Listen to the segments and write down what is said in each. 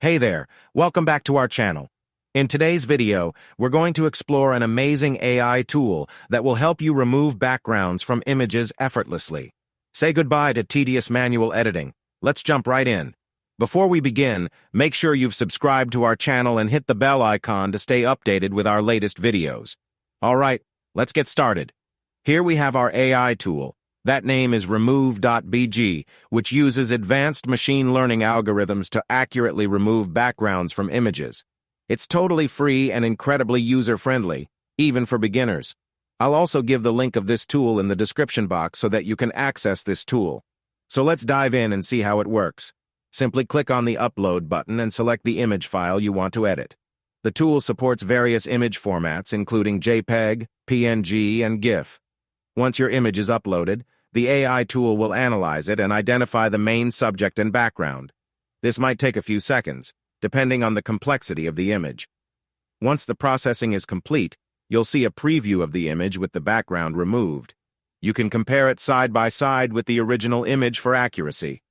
Hey there, welcome back to our channel. In today's video, we're going to explore an amazing AI tool that will help you remove backgrounds from images effortlessly. Say goodbye to tedious manual editing. Let's jump right in. Before we begin, make sure you've subscribed to our channel and hit the bell icon to stay updated with our latest videos. All right, let's get started. Here we have our AI tool. That name is remove.bg, which uses advanced machine learning algorithms to accurately remove backgrounds from images. It's totally free and incredibly user-friendly, even for beginners. I'll also give the link of this tool in the description box so that you can access this tool. So let's dive in and see how it works. Simply click on the Upload button and select the image file you want to edit. The tool supports various image formats, including JPEG, PNG, and GIF. Once your image is uploaded, the AI tool will analyze it and identify the main subject and background. This might take a few seconds, depending on the complexity of the image. Once the processing is complete, you'll see a preview of the image with the background removed. You can compare it side by side with the original image for accuracy.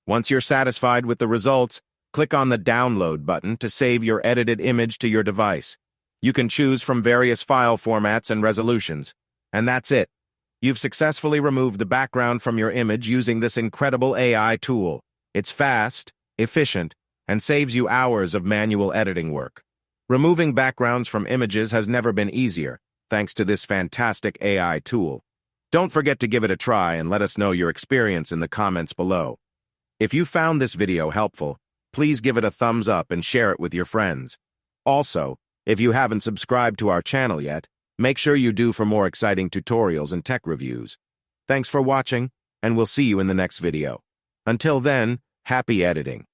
Once you're satisfied with the results, click on the Download button to save your edited image to your device. You can choose from various file formats and resolutions. And that's it. You've successfully removed the background from your image using this incredible AI tool. It's fast, efficient, and saves you hours of manual editing work. Removing backgrounds from images has never been easier, thanks to this fantastic AI tool. Don't forget to give it a try and let us know your experience in the comments below. If you found this video helpful, please give it a thumbs up and share it with your friends. Also, if you haven't subscribed to our channel yet, make sure you do for more exciting tutorials and tech reviews. Thanks for watching, and we'll see you in the next video. Until then, happy editing.